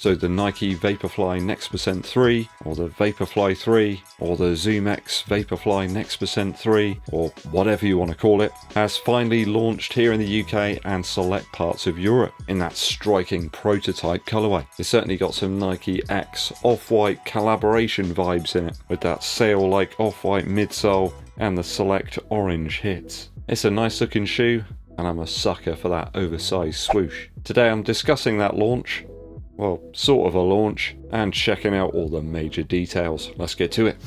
So the Nike Vaporfly NEXY 3, or the Vaporfly 3, or the Zoomx Vaporfly NEXY 3, or whatever you want to call it, has finally launched here in the UK and select parts of Europe in that striking prototype colourway. It's certainly got some Nike X Off-White collaboration vibes in it, with that sail-like Off-White midsole and the select orange hits. It's a nice looking shoe, and I'm a sucker for that oversized swoosh. Today I'm discussing that launch, well, sort of a launch, and checking out all the major details. Let's get to it.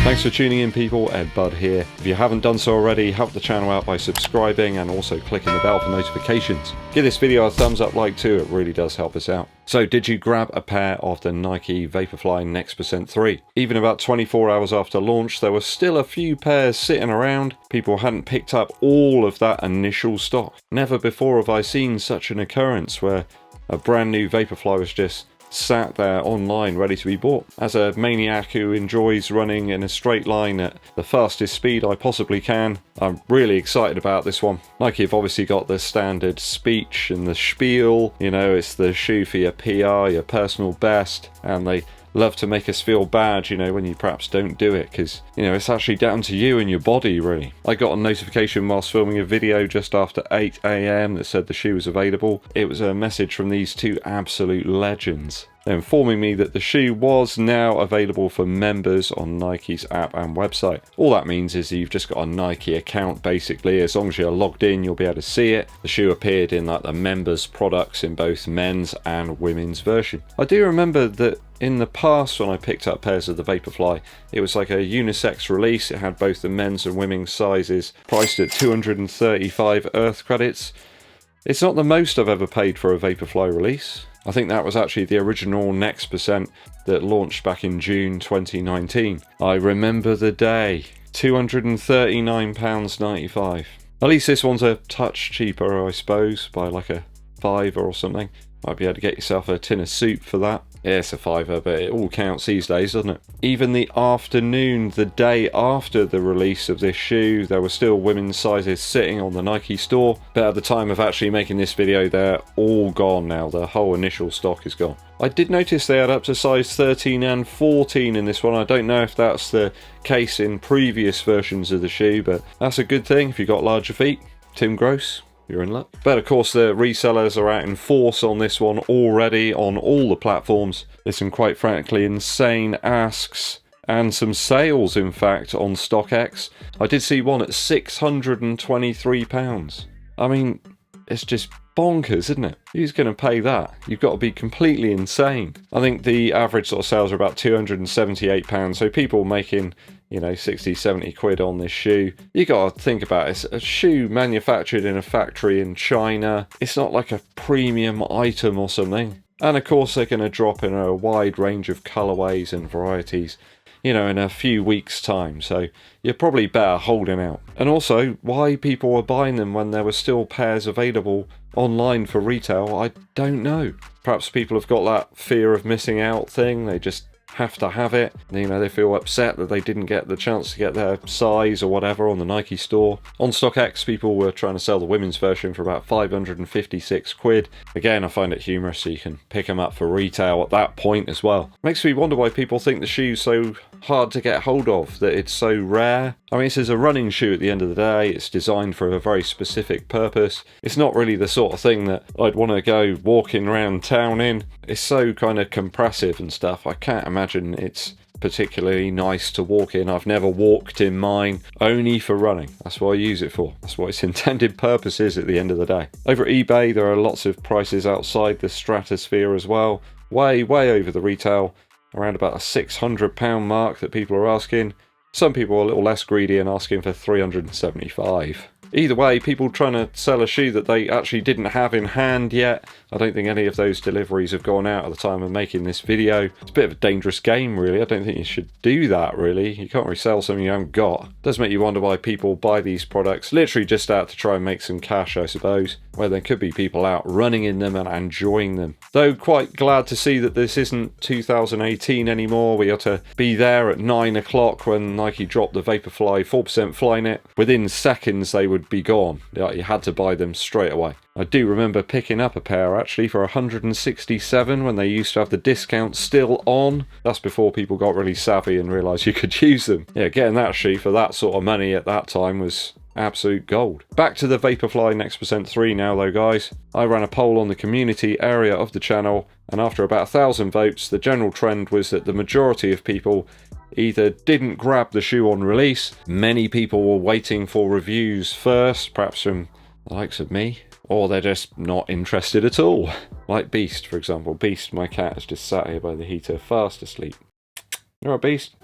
Thanks for tuning in, people. Eddbud here. If you haven't done so already, help the channel out by subscribing and also clicking the bell for notifications. Give this video a thumbs up like too, it really does help us out. So did you grab a pair of the Nike Vaporfly NEXY 3? Even about 24 hours after launch, there were still a few pairs sitting around. People hadn't picked up all of that initial stock. Never before have I seen such an occurrence where a brand new Vaporfly was just sat there online ready to be bought. As a maniac who enjoys running in a straight line at the fastest speed I possibly can, I'm really excited about this one. Nike have obviously got the standard speech and the spiel, you know, it's the shoe for your PR, your personal best, and they love to make us feel bad, you know, when you perhaps don't do it, because, you know, it's actually down to you and your body, really. I got a notification whilst filming a video just after 8 AM that said the shoe was available. It was a message from these two absolute legends informing me that the shoe was now available for members on Nike's app and website. All that means is you've just got a Nike account, basically. As long as you're logged in, you'll be able to see it. The shoe appeared in like the members products in both men's and women's version. I do remember that in the past when I picked up pairs of the Vaporfly, it was like a unisex release. It had both the men's and women's sizes, priced at 235 Earth credits. It's not the most I've ever paid for a Vaporfly release. I think that was actually the original NEXY that launched back in June 2019. I remember the day. £239.95. At least this one's a touch cheaper, I suppose, by like a £5 or something. Might be able to get yourself a tin of soup for that. Yeah, it's a £5, but it all counts these days, doesn't it? Even the afternoon, the day after the release of this shoe, there were still women's sizes sitting on the Nike store. But at the time of actually making this video, they're all gone now. The whole initial stock is gone. I did notice they had up to size 13 and 14 in this one. I don't know if that's the case in previous versions of the shoe, but that's a good thing if you've got larger feet. Tim Gross, you're in luck. But of course the resellers are out in force on this one already on all the platforms. There's some quite frankly insane asks and some sales in fact on StockX. I did see one at £623. I mean, it's just bonkers, isn't it? Who's going to pay that? You've got to be completely insane. I think the average sort of sales are about £278, so people making, you know, 60, 70 quid on this shoe. You got to think about it. It's a shoe manufactured in a factory in China. It's not like a premium item or something. And of course they're going to drop in a wide range of colorways and varieties, you know, in a few weeks' time, so you're probably better holding out. And also, why people were buying them when there were still pairs available online for retail, I don't know. Perhaps people have got that fear of missing out thing, they just have to have it. You know, they feel upset that they didn't get the chance to get their size or whatever on the Nike store. On StockX, people were trying to sell the women's version for about 556 quid. Again, I find it humorous, so you can pick them up for retail at that point as well. Makes me wonder why people think the shoe's so hard to get hold of, that it's so rare. I mean, this is a running shoe at the end of the day. It's designed for a very specific purpose. It's not really the sort of thing that I'd want to go walking around town in. It's so kind of compressive and stuff. I can't imagine it's particularly nice to walk in. I've never walked in mine, only for running. That's what I use it for. That's what its intended purpose is at the end of the day. Over at eBay, there are lots of prices outside the stratosphere as well. Way over the retail. Around about a £600 mark that people are asking. Some people are a little less greedy and asking for £375. Either way, people trying to sell a shoe that they actually didn't have in hand yet. I don't think any of those deliveries have gone out at the time of making this video. It's a bit of a dangerous game, really. I don't think you should do that, really. You can't really sell something you haven't got. It does make you wonder why people buy these products, literally just out to try and make some cash, I suppose, where there could be people out running in them and enjoying them. Though quite glad to see that this isn't 2018 anymore. We had to be there at 9 o'clock when Nike dropped the Vaporfly 4% Flyknit. Within seconds they would be gone. You had to buy them straight away. I do remember picking up a pair actually for 167 when they used to have the discount still on. That's before people got really savvy and realised you could use them. Yeah, getting that shoe for that sort of money at that time was absolute gold. Back to the Vaporfly NEXY 3 now though, guys. I ran a poll on the community area of the channel, and after about 1,000 votes, the general trend was that the majority of people either didn't grab the shoe on release, many people were waiting for reviews first, perhaps from the likes of me, or they're just not interested at all. Like Beast, for example. Beast, my cat, is just sat here by the heater, fast asleep. You alright, Beast?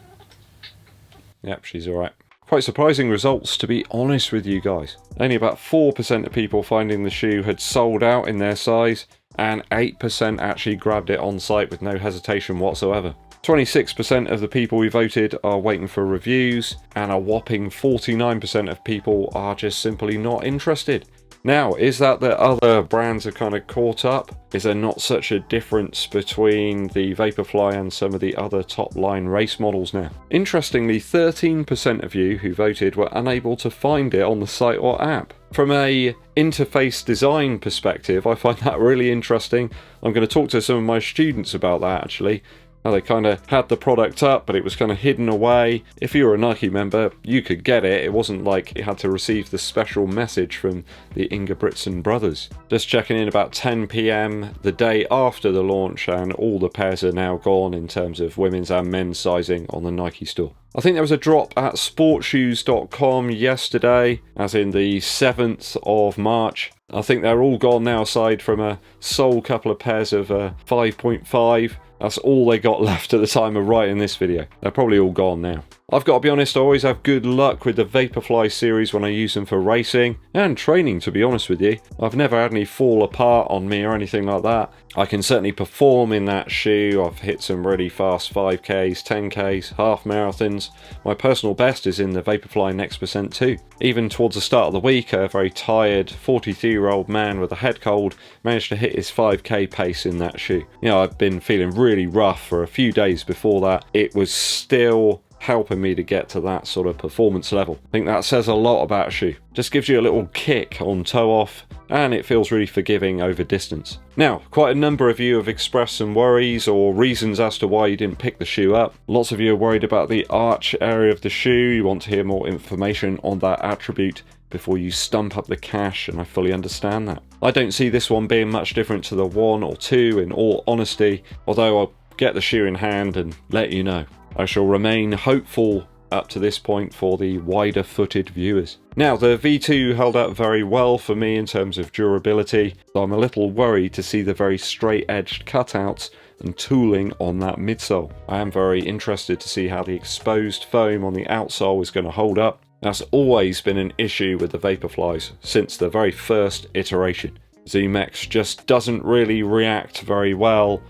Yep, she's alright. Quite surprising results, to be honest with you guys. Only about 4% of people finding the shoe had sold out in their size, and 8% actually grabbed it on site with no hesitation whatsoever. 26% of the people we voted are waiting for reviews, and a whopping 49% of people are just simply not interested. Now, is that other brands have kind of caught up? Is there not such a difference between the Vaporfly and some of the other top line race models now? Interestingly, 13% of you who voted were unable to find it on the site or app. From a interface design perspective, I find that really interesting. I'm going to talk to some of my students about that actually. How they kind of had the product up, but it was kind of hidden away. If you were a Nike member, you could get it. It wasn't like it had to receive the special message from the Ingebrigtsen brothers. Just checking in about 10 PM the day after the launch, and all the pairs are now gone in terms of women's and men's sizing on the Nike store. I think there was a drop at sportshoes.com yesterday, as in the 7th of March. I think they're all gone now, aside from a sole couple of pairs of 5.5. That's all they got left at the time of writing this video. They're probably all gone now. I've got to be honest, I always have good luck with the Vaporfly series when I use them for racing and training, to be honest with you. I've never had any fall apart on me or anything like that. I can certainly perform in that shoe. I've hit some really fast 5Ks, 10Ks, half marathons. My personal best is in the Vaporfly NEXY 2. Even towards the start of the week, a very tired 42-year-old man with a head cold managed to hit his 5K pace in that shoe. You know, I've been feeling really rough for a few days before that. It was still helping me to get to that sort of performance level. I think that says a lot about a shoe. Just gives you a little kick on toe off, and it feels really forgiving over distance. Now, quite a number of you have expressed some worries or reasons as to why you didn't pick the shoe up. Lots of you are worried about the arch area of the shoe. You want to hear more information on that attribute before you stump up the cash, and I fully understand that. I don't see this one being much different to the 1 or 2 in all honesty, although I'll get the shoe in hand and let you know. I shall remain hopeful up to this point for the wider footed viewers. Now, the V2 held up very well for me in terms of durability, though I'm a little worried to see the very straight edged cutouts and tooling on that midsole. I am very interested to see how the exposed foam on the outsole is going to hold up. That's always been an issue with the Vaporflies since the very first iteration. Zoomx just doesn't really react very well,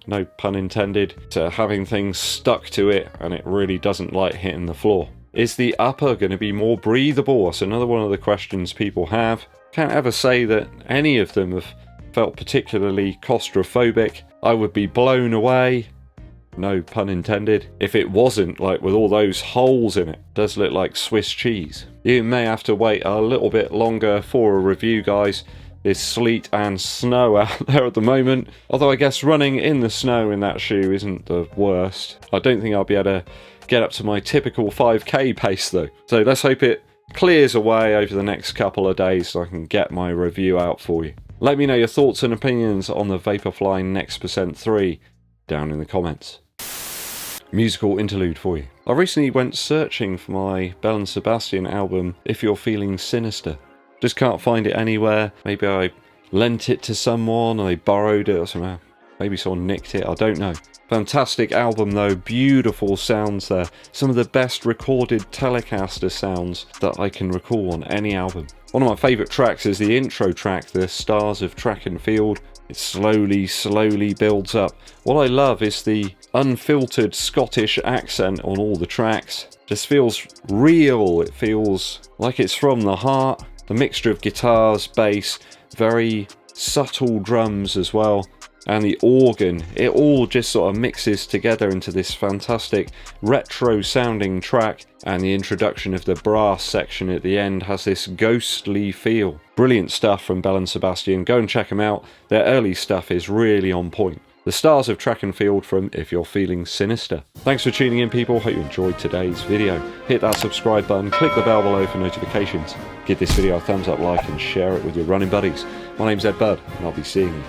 no pun intended, to having things stuck to it, and it really doesn't like hitting the floor. Is the upper going to be more breathable? That's another one of the questions people have. Can't ever say that any of them have felt particularly claustrophobic. I would be blown away, no pun intended, if it wasn't, like, with all those holes in it. It does look like Swiss cheese. You may have to wait a little bit longer for a review, guys. There's sleet and snow out there at the moment, although I guess running in the snow in that shoe isn't the worst. I don't think I'll be able to get up to my typical 5K pace though, so let's hope it clears away over the next couple of days so I can get my review out for you. Let me know your thoughts and opinions on the Vaporfly NEXY 3 down in the comments. Musical interlude for you. I recently went searching for my Belle and Sebastian album, If You're Feeling Sinister. Just can't find it anywhere. Maybe I lent it to someone or they borrowed it or somehow. Maybe someone nicked it, I don't know. Fantastic album though, beautiful sounds there. Some of the best recorded Telecaster sounds that I can recall on any album. One of my favourite tracks is the intro track, The Stars of Track and Field. It slowly builds up. What I love is the unfiltered Scottish accent on all the tracks. Just feels real, it feels like it's from the heart. The mixture of guitars, bass, very subtle drums as well. and the organ, it all just sort of mixes together into this fantastic retro sounding track, and the introduction of the brass section at the end has this ghostly feel. Brilliant stuff from Bell and Sebastian. Go and check them out. Their early stuff is really on point. The stars of Track and Field from If You're Feeling Sinister. Thanks for tuning in, people. Hope you enjoyed today's video. Hit that subscribe button, click the bell below for notifications. Give this video a thumbs up, like, and share it with your running buddies. My name's Eddbud, and I'll be seeing you